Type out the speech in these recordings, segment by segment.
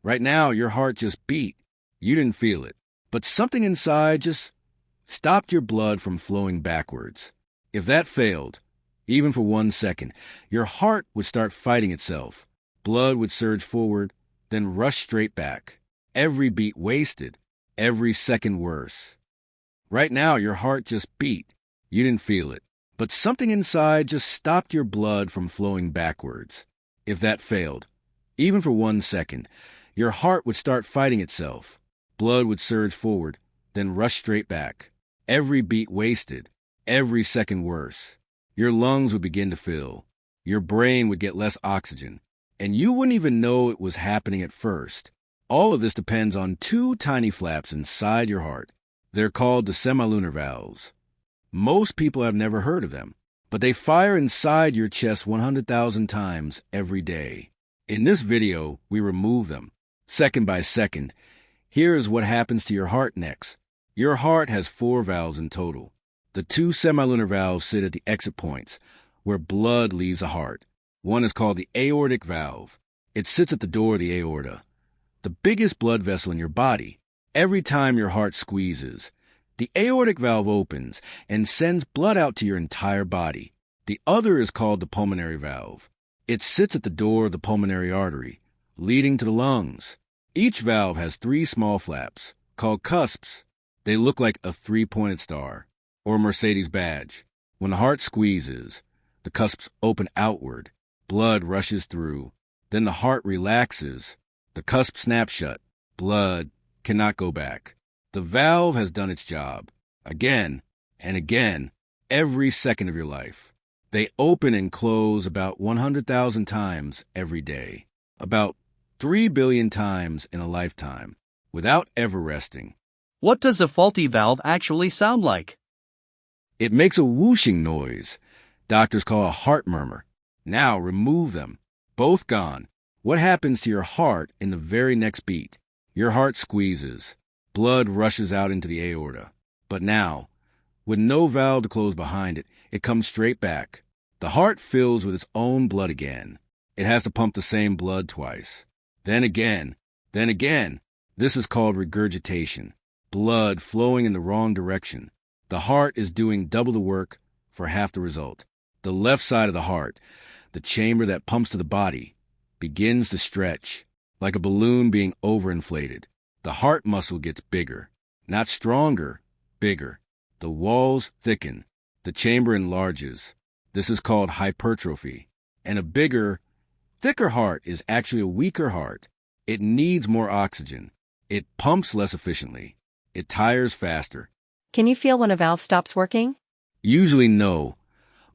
Right now, your heart just beat. You didn't feel it. But something inside just stopped your blood from flowing backwards. If that failed, even for 1 second, your heart would start fighting itself. Blood would surge forward, then rush straight back. Every beat wasted, every second worse. Right now, your heart just beat. You didn't feel it. But something inside just stopped your blood from flowing backwards. If that failed, even for 1 second, your heart would start fighting itself. Blood would surge forward, then rush straight back. Every beat wasted, every second worse. Your lungs would begin to fill. Your brain would get less oxygen. And you wouldn't even know it was happening at first. All of this depends on 2 tiny flaps inside your heart. They're called the semilunarvales. Most people have never heard of them, but they fire inside your chest 100,000 times every day. In this video, we remove them, second by second. Here is what happens to your heart next. Your heart has 4 valves in total. The 2 semilunar valves sit at the exit points, where blood leaves the heart. One is called the aortic valve. It sits at the door of the aorta, the biggest blood vessel in your body. Every time your heart squeezes, the aortic valve opens and sends blood out to your entire body. The other is called the pulmonary valve. It sits at the door of the pulmonary artery, leading to the lungs. Each valve has 3 small flaps, called cusps. They look like a 3-pointed star, or a Mercedes badge. When the heart squeezes, the cusps open outward. Blood rushes through. Then the heart relaxes. The cusp snaps shut. Blood cannot go back. The valve has done its job, again and again, every second of your life. They open and close about 100,000 times every day, about 3 billion times in a lifetime, without ever resting. What does a faulty valve actually sound like? It makes a whooshing noise. Doctors call a heart murmur. Now remove them. Both gone. What happens to your heart in the very next beat? Your heart squeezes. Blood rushes out into the aorta. But now, with no valve to close behind it, it comes straight back. The heart fills with its own blood again. It has to pump the same blood twice. Then again. Then again. This is called regurgitation. Blood flowing in the wrong direction. The heart is doing double the work for half the result. The left side of the heart, the chamber that pumps to the body, begins to stretch, like a balloon being overinflated. The heart muscle gets bigger, not stronger, bigger. The walls thicken. The chamber enlarges. This is called hypertrophy. And a bigger, thicker heart is actually a weaker heart. It needs more oxygen. It pumps less efficiently. It tires faster. Can you feel when a valve stops working? Usually no.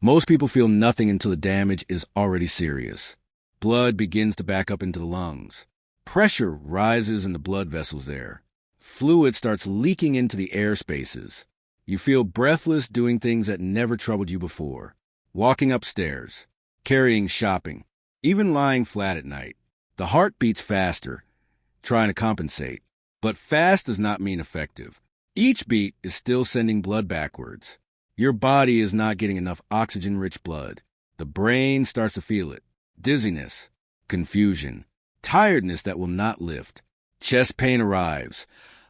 Most people feel nothing until the damage is already serious. Blood begins to back up into the lungs. Pressure rises in the blood vessels there. Fluid starts leaking into the air spaces. You feel breathless doing things that never troubled you before. Walking upstairs, carrying shopping, even lying flat at night. The heart beats faster, trying to compensate. But fast does not mean effective. Each beat is still sending blood backwards. Your body is not getting enough oxygen-rich blood. The brain starts to feel it. Dizziness, confusion, tiredness that will not lift. Chest pain arrives.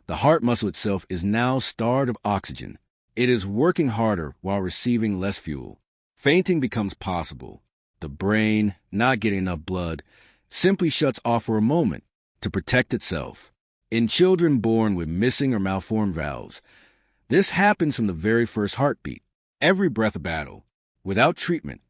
The heart muscle itself is now starved of oxygen. It is working harder while receiving less fuel. Fainting becomes possible. The brain, not getting enough blood, simply shuts off for a moment to protect itself. In children born with missing or malformed valves, this happens from the very first heartbeat. Every breath a battle. Without treatment,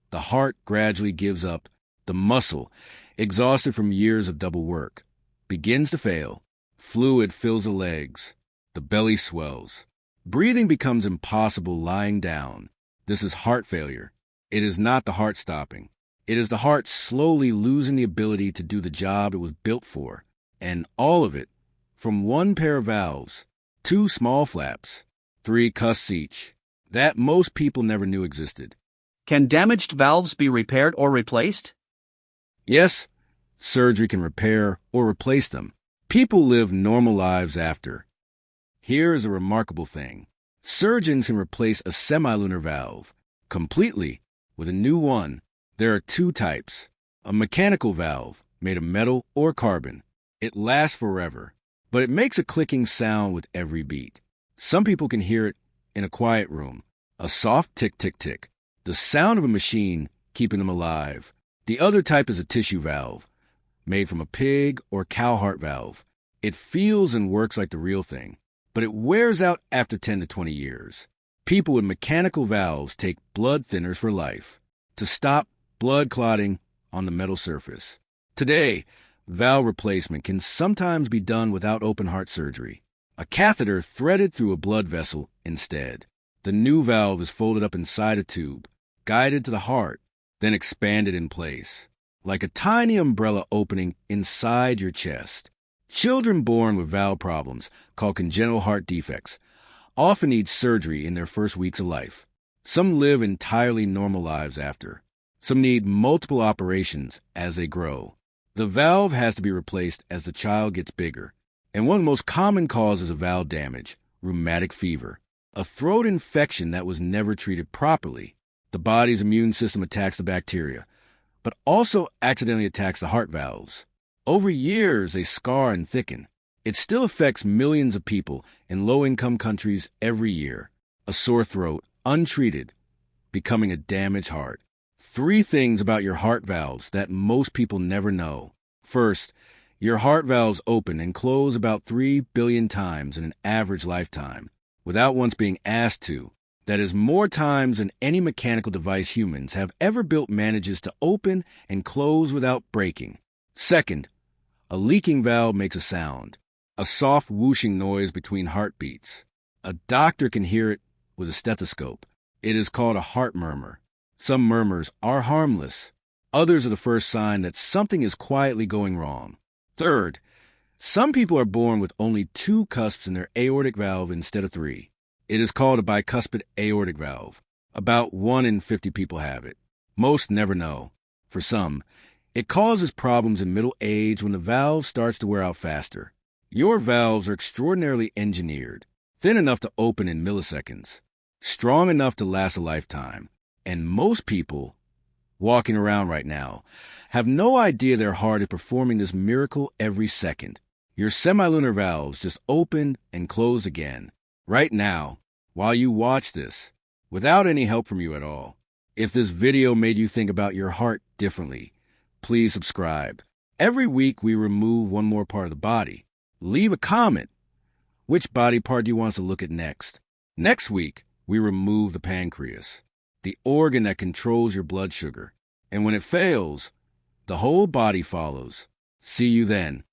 the heart gradually gives up. The muscle, exhausted from years of double work, begins to fail. Fluid fills the legs. The belly swells. Breathing becomes impossible lying down. This is heart failure. It is not the heart stopping. It is the heart slowly losing the ability to do the job it was built for. And all of it from 1 pair of valves, 2 small flaps, 3 cusps each, that most people never knew existed. Can damaged valves be repaired or replaced? Yes, surgery can repair or replace them. People live normal lives after. Here is a remarkable thing. Surgeons can replace a semilunar valve completely with a new one. There are 2 types. A mechanical valve made of metal or carbon. It lasts forever, but it makes a clicking sound with every beat. Some people can hear it in a quiet room, a soft tick-tick-tick, the sound of a machine keeping them alive. The other type is a tissue valve, made from a pig or cow heart valve. It feels and works like the real thing, but it wears out after 10 to 20 years. People with mechanical valves take blood thinners for life to stop blood clotting on the metal surface. Today, valve replacement can sometimes be done without open heart surgery. A catheter threaded through a blood vessel instead. The new valve is folded up inside a tube, guided to the heart, then expanded in place, like a tiny umbrella opening inside your chest. Children born with valve problems, called congenital heart defects, often need surgery in their first weeks of life. Some live entirely normal lives after. Some need multiple operations as they grow. The valve has to be replaced as the child gets bigger. And one of the most common causes of valve damage, rheumatic fever, a throat infection that was never treated properly. The body's immune system attacks the bacteria, but also accidentally attacks the heart valves. Over years, they scar and thicken. It still affects millions of people in low-income countries every year. A sore throat, untreated, becoming a damaged heart. 3 things about your heart valves that most people never know. First, your heart valves open and close about 3 billion times in an average lifetime, without once being asked to. That is more times than any mechanical device humans have ever built manages to open and close without breaking. Second, a leaking valve makes a sound, a soft whooshing noise between heartbeats. A doctor can hear it with a stethoscope. It is called a heart murmur. Some murmurs are harmless. Others are the first sign that something is quietly going wrong. Third, some people are born with only 2 cusps in their aortic valve instead of 3. It is called a bicuspid aortic valve. About 1 in 50 people have it. Most never know. For some, it causes problems in middle age when the valve starts to wear out faster. Your valves are extraordinarily engineered, thin enough to open in milliseconds, strong enough to last a lifetime. And most people walking around right now have no idea their heart is performing this miracle every second. Your semilunar valves just open and close again, right now, while you watch this, without any help from you at all. If this video made you think about your heart differently, please subscribe. Every week we remove one more part of the body. Leave a comment. Which body part do you want us to look at next? Next week, we remove the pancreas, the organ that controls your blood sugar. And when it fails, the whole body follows. See you then.